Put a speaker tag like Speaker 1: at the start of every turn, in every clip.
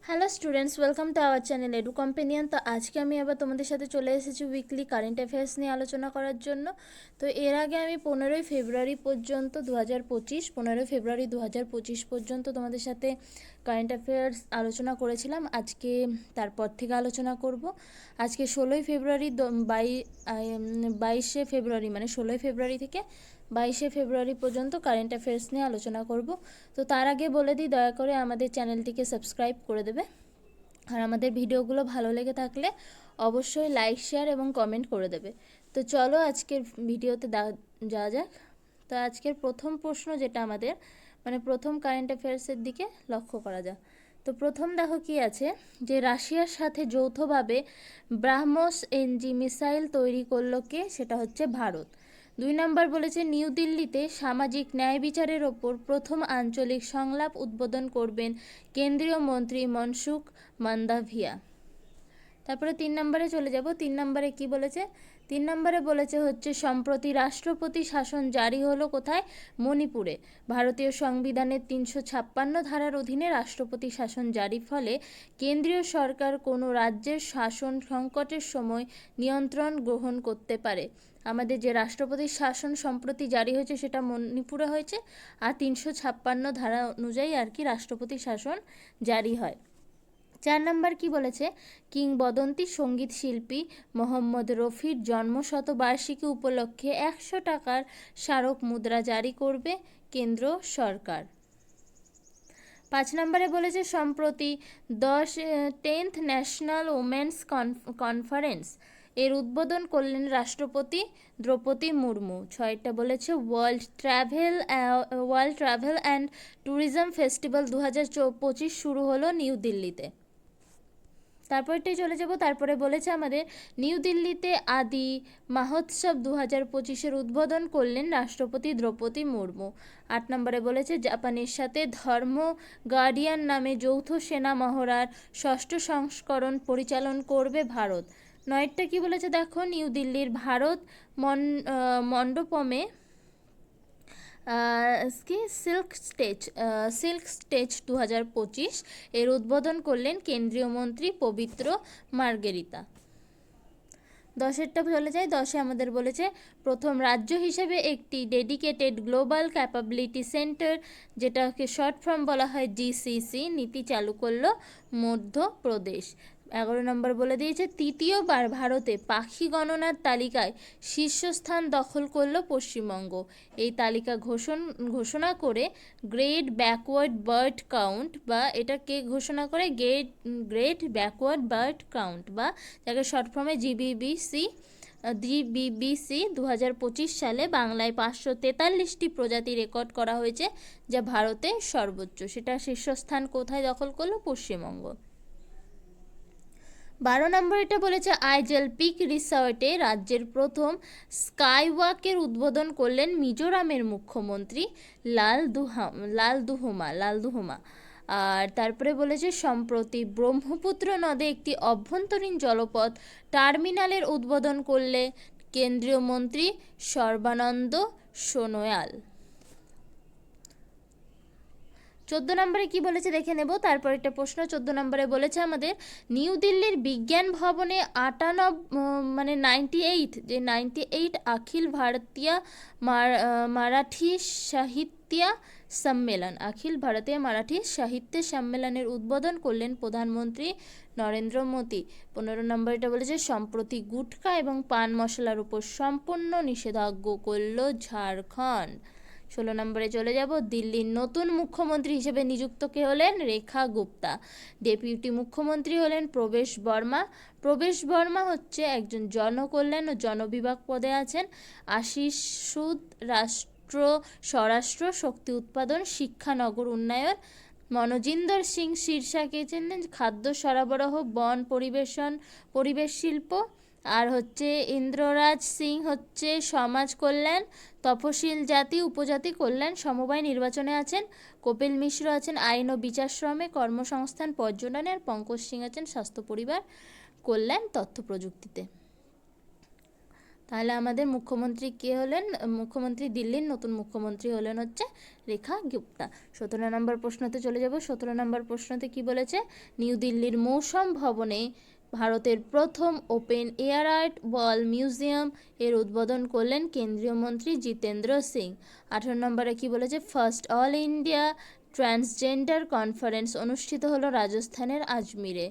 Speaker 1: Hello students, welcome to our channel edu companion. তো আজকে আমি আবার তোমাদের সাথে চলে এসেছি উইকলি কারেন্ট অ্যাফেয়ার্স নিয়ে আলোচনা করার জন্য। তো এর আগে আমি 15ই ফেব্রুয়ারি পর্যন্ত 15ই ফেব্রুয়ারি 2025 পর্যন্ত তোমাদের সাথে কারেন্ট অ্যাফেয়ার্স আলোচনা করেছিলাম। আজকে তারপর থেকে আলোচনা করব। আজকে 22শে ফেব্রুয়ারি মানে 16ই ফেব্রুয়ারি থেকে 22শে ফেব্রুয়ারি পর্যন্ত কারেন্ট অ্যাফেয়ার্স নিয়ে আলোচনা করব। তো তার আগে বলে দিই, দয়া করে আমাদের চ্যানেলটিকে সাবস্ক্রাইব করে দেবে। আর আমাদের ভিডিওগুলো ভালো লেগে থাকলে অবশ্যই লাইক, শেয়ার এবং কমেন্ট করে দেবে। তো চলো আজকের ভিডিওতে যাওয়া যাক। তো আজকের প্রথম প্রশ্ন যেটা আমাদের প্রথম কারেন্ট অ্যাফেয়ার্সের দিকে লক্ষ্য করা যাক। তো প্রথম দেখো কি আছে, যে রাশিয়ার সাথে যৌথভাবে ব্রাহ্মস এনজি মিসাইল তৈরি করলো কে? সেটা হচ্ছে ভারত। 2 নম্বর বলেছে নিউ দিল্লিতে সামাজিক ন্যায় বিচারের ওপর প্রথম আঞ্চলিক সংলাপ উদ্বোধন করবেন কেন্দ্রীয় মন্ত্রী মনসুখ মান্দাভিয়া। তারপরে 3 নম্বরে চলে যাব। 3 নম্বরে কি বলেছে? 3 নম্বরে বলেছে হচ্ছে সম্প্রতি রাষ্ট্রপতি শাসন জারি হলো কোথায়? মণিপুরে। ভারতীয় সংবিধানের 356 ধারার অধীনে রাষ্ট্রপতি শাসন জারির ফলে কেন্দ্রীয় সরকার কোনো রাজ্যের শাসন সংকটের সময় নিয়ন্ত্রণ গ্রহণ করতে পারে। আমাদের যে রাষ্ট্রপতির শাসন সম্প্রতি জারি হয়েছে সেটা মণিপুরে হয়েছে, আর 356 ধারা অনুযায়ী আর কি রাষ্ট্রপতি শাসন জারি হয়। 4 নম্বর কি বলেছে? কিংবদন্তি সঙ্গীত শিল্পী মোহাম্মদ রফির জন্মশতবার্ষিকী উপলক্ষে 100 টাকার স্মারক মুদ্রা জারি করবে কেন্দ্র সরকার। 5 নম্বরে বলেছে সম্প্রতি 10th ন্যাশনাল ওমেন্স কনফারেন্স এর উদ্বোধন করলেন রাষ্ট্রপতি দ্রৌপদী মুর্মু। 6টা বলেছে world travel and tourism festival 2025 শুরু হলো নিউ দিল্লিতে। তারপরটাই চলে যাব। তারপরে বলেছে আমাদের নিউ দিল্লিতে আদি মহোৎসব 2025-এর উদ্বোধন করলেন রাষ্ট্রপতি দ্রৌপদী মুর্মু। 8 নম্বরে বলেছে জাপানের সাথে ধর্ম গার্ডিয়ান নামে যৌথ সেনা মহড়ার 6ষ্ঠ সংস্করণ পরিচালন করবে ভারত। 9টা কি বলেছে দেখো, নিউ দিল্লির ভারত মণ্ডপমে সিল্ক স্টেজ 2025 এর উদ্বোধন করলেন কেন্দ্রীয় মন্ত্রী পবিত্র মার্গেরিতা। 10এরটা চলে যায়। 10এ আমাদের বলেছে প্রথম রাজ্য হিসেবে একটি ডেডিকেটেড গ্লোবাল ক্যাপাবিলিটি সেন্টার, যেটাকে শর্ট ফর্ম বলা হয় জিসিসি, নীতি চালু করলো মধ্যপ্রদেশ। 11 নম্বর বলে দিয়েছে তৃতীয়বার ভারতে পাখি গণনার তালিকায় শীর্ষস্থান দখল করলো পশ্চিমবঙ্গ। এই তালিকা ঘোষণা করে গ্রেট ব্যাকওয়ার্ড বার্ড কাউন্ট, বা এটাকে ঘোষণা করে গ্রেট ব্যাকওয়ার্ড বার্ড কাউন্ট, বা যাকে শর্ট ফর্মে জিবিবিসি 2025 সালে বাংলায় 543টি প্রজাতি রেকর্ড করা হয়েছে, যা ভারতে সর্বোচ্চ। সেটা শীর্ষস্থান কোথায় দখল করলো? পশ্চিমবঙ্গ। 12 নম্বর এটা বলেছে আইজল পিক রিসর্টে রাজ্যের প্রথম স্কাইওয়াকের উদ্বোধন করলেন মিজোরামের মুখ্যমন্ত্রী লালদুহুমা। আর তারপরে বলেছে সম্প্রতি ব্রহ্মপুত্র নদে একটি অভ্যন্তরীণ জলপথ টার্মিনালের উদ্বোধন করলে কেন্দ্রীয় মন্ত্রী সর্বানন্দ সোনোয়াল। 14 নম্বরে কি বলেছে দেখে নেব। তারপর একটা প্রশ্ন 14 নম্বরে বলেছে আমাদের নিউ দিল্লির বিজ্ঞান ভবনে 98 অখিল ভারতীয় মারাঠি সাহিত্য সম্মেলনের উদ্বোধন করলেন প্রধানমন্ত্রী নরেন্দ্র মোদী। 15 নম্বর এটা বলেছে সম্প্রতি গুটখা এবং পান মশলার উপর সম্পূর্ণ নিষেধাজ্ঞা করল ঝাড়খণ্ড। 16 নম্বরে চলে যাব। দিল্লির নতুন মুখ্যমন্ত্রী হিসেবে নিযুক্ত কে হলেন? রেখা গুপ্তা। ডেপুটি মুখ্যমন্ত্রী হলেন প্রবেশ বর্মা হচ্ছে একজন জনকল্যাণ ও জনবিভাগ পদে আছেন। আশিস সুদ স্বরাষ্ট্র, শক্তি উৎপাদন, শিক্ষা, নগর উন্নয়ন। মনোজিন্দর সিং সিরসা কে চেনেন? খাদ্য সরবরাহ, বন, পরিবেশ শিল্প। আর হচ্ছে ইন্দ্ররাজ সিং হচ্ছে সমাজ কল্যাণ, তফসিল জাতি উপজাতি কল্যাণ, সমবায় নির্বাচনে আছেন। কপিল মিশ্র আছেন আইন ও বিচার শ্রমে, কর্মসংস্থান, পর্যটনে। আর পঙ্কজ সিং আছেন স্বাস্থ্য পরিবার কল্যাণ তথ্য প্রযুক্তিতে। তাহলে আমাদের মুখ্যমন্ত্রী কে হলেন? মুখ্যমন্ত্রী দিল্লির নতুন মুখ্যমন্ত্রী হলেন হচ্ছে রেখা গুপ্তা। 17 নম্বর প্রশ্নতে চলে যাব। 17 নম্বর প্রশ্নতে কি বলেছে? নিউ দিল্লির মৌসম ভবনে ভারতের প্রথম ওপেন এয়ার আর্ট ওয়াল মিউজিয়াম এর উদ্বোধন করলেন কেন্দ্রীয় মন্ত্রী জিতেন্দ্র সিং। 18 নম্বরে কি বলেছে? First all India transgender conference অনুষ্ঠিত হলো রাজস্থানের আজমিরে।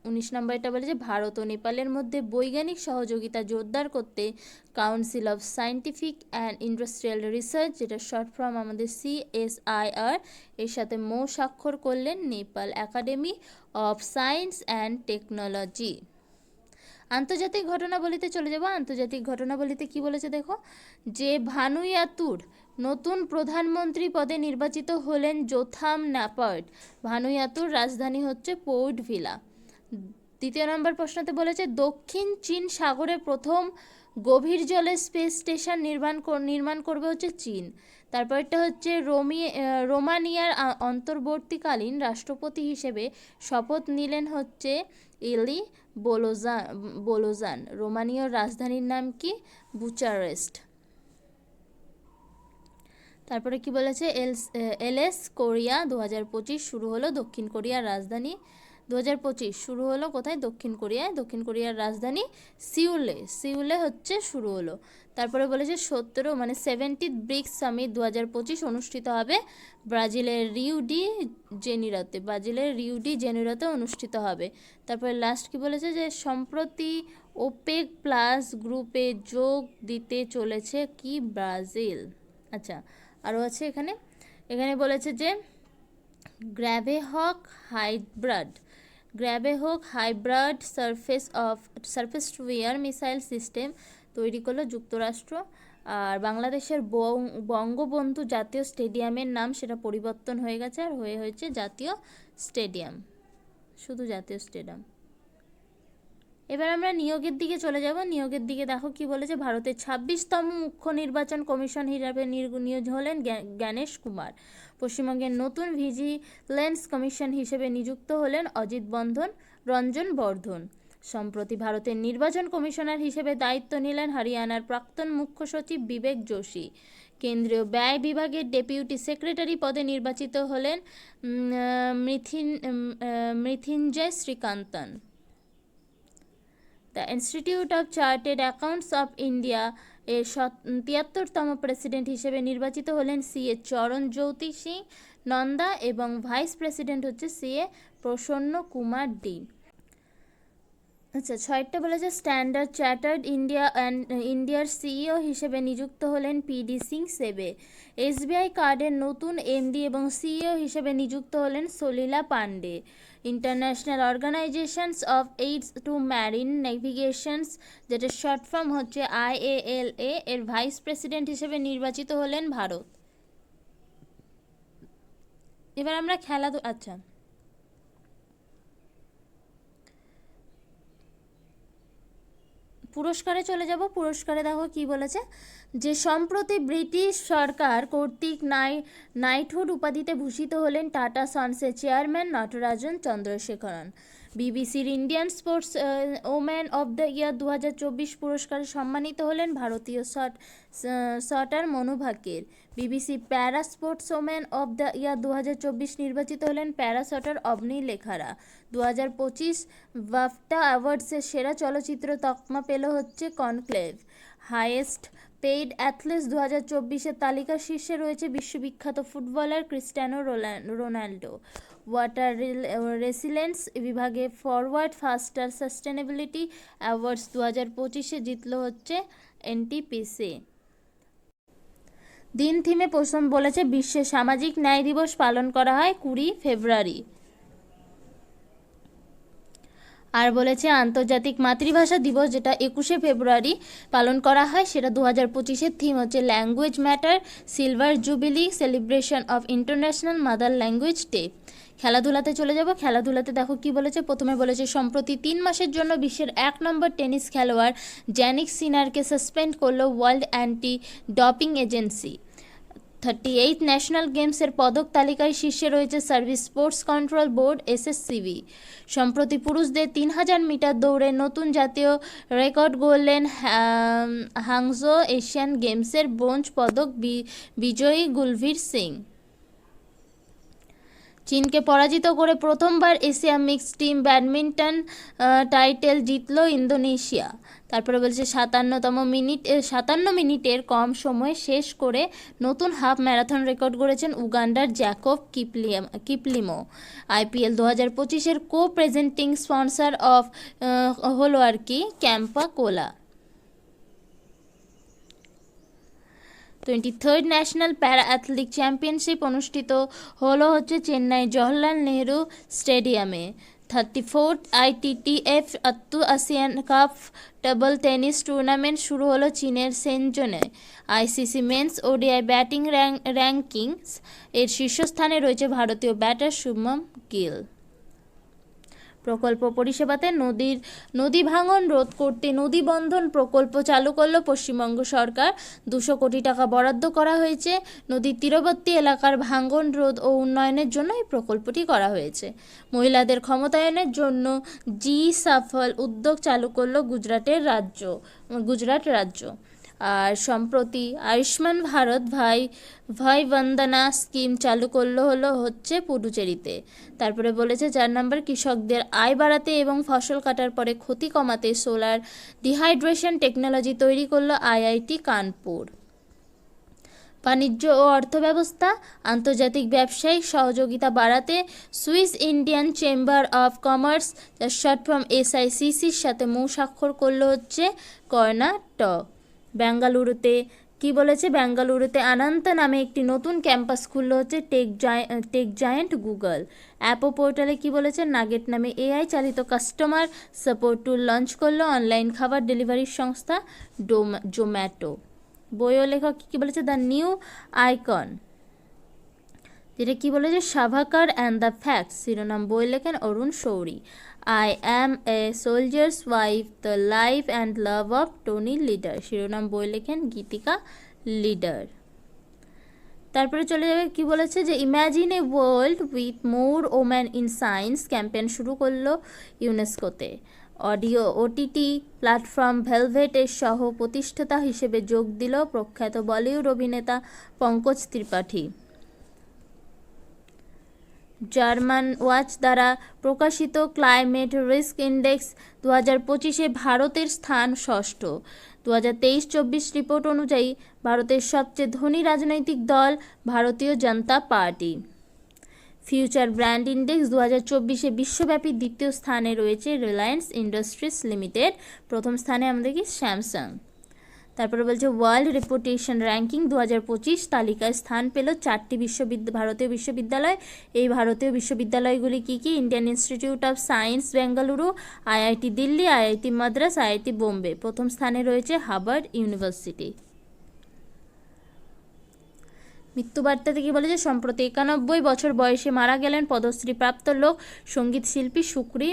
Speaker 1: 19 নম্বরটা বলেছে ভারত ও নেপালের মধ্যে বৈজ্ঞানিক সহযোগিতা জোরদার করতে council of scientific and industrial research, যেটা শর্ট ফর্ম আমাদের CSIR, এর সাথে স্বাক্ষর করলেন Nepal academy of science and technology. আন্তর্জাতিক ঘটনাবলিতে চলে যাব। আন্তর্জাতিক ঘটনাবলিতে কি বলেছে দেখো, যে ভানুয়াতুর নতুন প্রধানমন্ত্রী পদে নির্বাচিত হলেন জোথাম ন্যাপার্ট। ভানুয়াতুর রাজধানী হচ্ছে পোর্ট ভিলা। দ্বিতীয় নম্বর প্রশ্নতে বলেছে দক্ষিণ চীন সাগরে প্রথম গভীর জলের স্পেস স্টেশন নির্মাণ করবে হচ্ছে চীন। তারপরটা হচ্ছে রোমানিয়ার অন্তর্বর্তীকালীন রাষ্ট্রপতি হিসেবে শপথ নিলেন হচ্ছে ইলি বোলোজান। রোমানিয়ার রাজধানীর নাম কি? বুচারেস্ট। তারপরে কি বলেছে? LS কোরিয়া 2025 শুরু হলো। দক্ষিণ কোরিয়ার রাজধানী 2025 শুরু হলো কোথায়? দক্ষিণ কোরিয়ায়। দক্ষিণ কোরিয়ার রাজধানী সিউলে হচ্ছে শুরু হলো। তারপরে বলেছে 70th ব্রিক্স সামিট 2025 অনুষ্ঠিত হবে ব্রাজিলের রিও ডি জেনিরোতে অনুষ্ঠিত হবে। তারপরে লাস্ট কি বলেছে? যে সম্প্রতি ওপেক প্লাস গ্রুপে যোগ দিতে চলেছে কি? ব্রাজিল। আচ্ছা, আরও আছে এখানে বলেছে যে gravehawk hybrid surface to air missile system তৈরি করলো যুক্তরাষ্ট্র। আর বাংলাদেশের বঙ্গবন্ধু জাতীয় স্টেডিয়ামের নাম সেটা পরিবর্তন হয়ে গেছে, আর হয়েছে জাতীয় স্টেডিয়াম, শুধু জাতীয় স্টেডিয়াম। এবার আমরা নিয়োগের দিকে চলে যাব। নিয়োগের দিকে দেখো কি বলেছে, ভারতের 26তম মুখ্য নির্বাচন কমিশন হিসাবে নিয়োগ হলেন জ্ঞানেশ কুমার। পশ্চিমবঙ্গের নতুন ভিজিলেন্স কমিশন হিসেবে নিযুক্ত হলেন অজিত রঞ্জন বর্ধন। সম্প্রতি ভারতের নির্বাচন কমিশনার হিসেবে দায়িত্ব নিলেন হরিয়ানার প্রাক্তন মুখ্য সচিব বিবেক যোশী। কেন্দ্রীয় ব্যয় বিভাগের ডেপুটি সেক্রেটারি পদে নির্বাচিত হলেন Mrityunjay Srikanthan. The institute of chartered accountants of India এর 73তম প্রেসিডেন্ট হিসেবে নির্বাচিত হলেন CA চরণ জ্যোতি সিং নন্দা এবং ভাইস প্রেসিডেন্ট হচ্ছে CA প্রসন্ন কুমার ডি। আচ্ছা, 6টা বলেছে স্ট্যান্ডার্ড চার্টার্ড ইন্ডিয়ার CEO হিসেবে নিযুক্ত হলেন PD সিং সেবে। SBI কার্ডের নতুন MD এবং CEO হিসেবে নিযুক্ত হলেন Salila Pandey. International organisations of aids to marine navigations, যেটা শর্ট ফর্ম হচ্ছে IALA, এর ভাইস প্রেসিডেন্ট হিসেবে নির্বাচিত হলেন ভারত। এবার আমরা আচ্ছা, পুরস্কারে চলে যাব। পুরস্কারে দেখো কি বলেছে, যে সম্প্রতি ব্রিটিশ সরকার কর্তৃক নাইটহুড উপাধিতে ভূষিত হলেন টাটা সন্সের চেয়ারম্যান নটরাজন চন্দ্রশেখরন। বিবিসির Indian sports woman of the year 2024 পুরস্কারে সম্মানিত হলেন ভারতীয় শটার মনু ভাকের। বিবিসি প্যারা sports woman of the year 2024 নির্বাচিত হলেন প্যারা শটার অবনী লেখারা। 2025 বাফটা অ্যাওয়ার্ডসের সেরা চলচ্চিত্র তকমা পেল হচ্ছে কনক্লেভ। হাইয়েস্ট পেইড অ্যাথলেটস 2024-এর তালিকার শীর্ষে রয়েছে বিশ্ববিখ্যাত footballer Cristiano Ronaldo. Water resilience বিভাগে ফরওয়ার্ড ফাস্টার সাস্টেনেবিলিটি অ্যাওয়ার্ডস 2025-এ জিতল হচ্ছে NTPC। দিন থিমে প্রথম বলেছে বিশ্বে সামাজিক ন্যায় দিবস পালন করা হয় 20 ফেব্রুয়ারি। আর বলেছে আন্তর্জাতিক মাতৃভাষা দিবস, যেটা 21শে ফেব্রুয়ারি পালন করা হয়, সেটা 2025-এর থিম হচ্ছে language matter silver jubilee celebration of international mother language day. খেলাধুলাতে চলে যাব। খেলাধুলাতে দেখো কি বলেছে, প্রথমে বলেছে সম্প্রতি 3 মাসের জন্য বিশ্বের 1 নম্বর টেনিস খেলোয়াড় জ্যানিক সিনারকে সাসপেন্ড করলো world anti doping agency. 38 national গেমসের পদক তালিকায় শীর্ষে রয়েছে service sports control board SSCB। সম্প্রতি পুরুষদের 3000 মিটার দৌড়ে নতুন জাতীয় রেকর্ড গড়লেন হাংজো এশিয়ান গেমসের ব্রোঞ্জ পদক বিজয়ী গুলবীর সিং। চীনকে পরাজিত করে প্রথমবার Asia mixed team badminton title জিতল ইন্দোনেশিয়া। তারপরে বলছে 57 মিনিটের কম সময়ে শেষ করে নতুন হাফ ম্যারাথন রেকর্ড গড়েছেন উগান্ডার জ্যাকব কিপলিমো। IPL 2025-এর প্রেজেন্টিং স্পন্সর হলো আর কি Campa Cola. 23rd national para athletic championship অনুষ্ঠিত হলো চেন্নাই জওহরলাল নেহরু স্টেডিয়ামে। 34th ITTF Asian cup table tennis tournament শুরু হলো চীনের সেনজনে। ICC men's ODI batting rankings এর শীর্ষস্থানে রয়েছে ভারতীয় ব্যাটার শুভমন গিল। প্রকল্প পরিষেবাতে নদী ভাঙন রোধ করতে নদী বন্ধন প্রকল্প চালু করল পশ্চিমবঙ্গ সরকার। 200 কোটি টাকা বরাদ্দ করা হয়েছে। নদীর তীরবর্তী এলাকার ভাঙন রোধ ও উন্নয়নের জন্য এই প্রকল্পটি করা হয়েছে। মহিলাদের ক্ষমতায়নের জন্য সফল উদ্যোগ চালু করল গুজরাট রাজ্য। আর সম্প্রতি আয়ুষ্মান ভারত ভাই বন্দনা স্কিম চালু হলো পুডুচেরিতে। তারপরে বলেছে 4 নম্বর, কৃষকদের আয় বাড়াতে এবং ফসল কাটার পরে ক্ষতি কমাতে সোলার ডিহাইড্রেশন টেকনোলজি তৈরি করলো IIT কানপুর। বাণিজ্য ও অর্থব্যবস্থা, আন্তর্জাতিক ব্যবসায়িক সহযোগিতা বাড়াতে Swiss Indian chamber of commerce short form SICCর সাথে স্বাক্ষর করলো কর্ণাটক। বেঙ্গালুরুতে কি বলেছে, বেঙ্গালুরুতে আনন্ত নামে একটি নতুন ক্যাম্পাস খুললো টেক জায়ান্ট গুগল। অ্যাপো পোর্টালে কি বলেছে, নাগেট নামে AI চালিত কাস্টমার সাপোর্ট টুল লঞ্চ করলো অনলাইন খাবার ডেলিভারির সংস্থা জোম্যাটো। বইও লেখক কি বলেছে, দ্য নিউ আইকন, যেটা কি বলেছে সাভাকার অ্যান্ড দ্য ফ্যাক্টস। শিরোনাম বই লেখেন অরুণ শৌরি। I am a soldier's wife, the life and love of Tony Leader। শিরোনাম বই লেখেন গীতিকা লিডার। তারপরে চলে যাবে কি বলেছে যে imagine a world with more woman in science campaign শুরু করলো ইউনেস্কোতে। অডিও OTT প্ল্যাটফর্ম ভেলভেটের সহ প্রতিষ্ঠাতা হিসেবে যোগ দিল প্রখ্যাত বলিউড অভিনেতা পঙ্কজ ত্রিপাঠী। জার্মান ওয়াচ দ্বারা প্রকাশিত ক্লাইমেট রিস্ক ইন্ডেক্স 2025-এ ভারতের স্থান ষষ্ঠ। 2023-24 রিপোর্ট অনুযায়ী ভারতের সবচেয়ে ধনী রাজনৈতিক দল ভারতীয় জনতা পার্টি। ফিউচার ব্র্যান্ড ইন্ডেক্স 2024-এ বিশ্বব্যাপী দ্বিতীয় স্থানে রয়েছে রিলায়েন্স ইন্ডাস্ট্রিজ লিমিটেড। প্রথম স্থানে আমাদের কি স্যামসাং। তারপরে বলছে ওয়ার্ল্ড রেপুটেশন র্যাঙ্কিং 2025 তালিকায় স্থান পেল 4টি ভারতীয় বিশ্ববিদ্যালয়। এই ভারতীয় বিশ্ববিদ্যালয়গুলি কি কি, Indian institute of science Bengaluru, IIT Delhi, IIT Madras, IIT Bombay. প্রথম স্থানে রয়েছে হার্ভার্ড ইউনিভার্সিটি। মৃত্যুবার্তাতে কি বলেছে, সম্প্রতি 91 বছর বয়সে মারা গেলেন পদ্মশ্রীপ্রাপ্ত লোক সঙ্গীত শিল্পী শুক্রি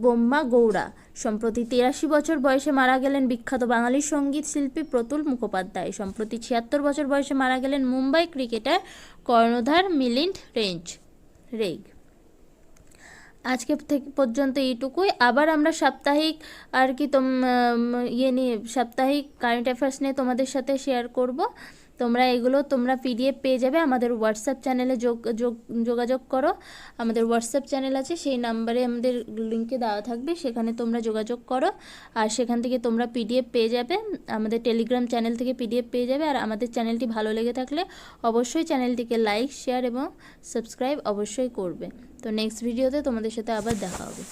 Speaker 1: বোম্মা গৌড়া। সম্প্রতি 83 বছর বয়সে মারা গেলেন বিখ্যাত বাঙালি সঙ্গীত শিল্পী প্রতুল মুখোপাধ্যায়। সম্প্রতি 76 বছর বয়সে মারা গেলেন মুম্বাই ক্রিকেটার কর্ণধার মিলিন্দ রেগ। আজকে থেকে পর্যন্ত এইটুকুই। আবার আমরা সাপ্তাহিক আর কি সাপ্তাহিক কারেন্ট অ্যাফেয়ার্স নিয়ে তোমাদের সাথে শেয়ার করব। তোমরা PDF পেয়ে যাবে। আমাদের হোয়াটসঅ্যাপ চ্যানেলে যোগাযোগ করো। আমাদের হোয়াটসঅ্যাপ চ্যানেল আছে, সেই নাম্বারে আমাদের লিঙ্কে দেওয়া থাকবে, সেখানে তোমরা যোগাযোগ করো। আর সেখান থেকে তোমরা PDF পেয়ে যাবে। আমাদের টেলিগ্রাম চ্যানেল থেকে PDF পেয়ে যাবে। আর আমাদের চ্যানেলটি ভালো লেগে থাকলে অবশ্যই চ্যানেলটিকে লাইক, শেয়ার এবং সাবস্ক্রাইব অবশ্যই করবে। তো নেক্সট ভিডিওতে তোমাদের সাথে আবার দেখা হবে।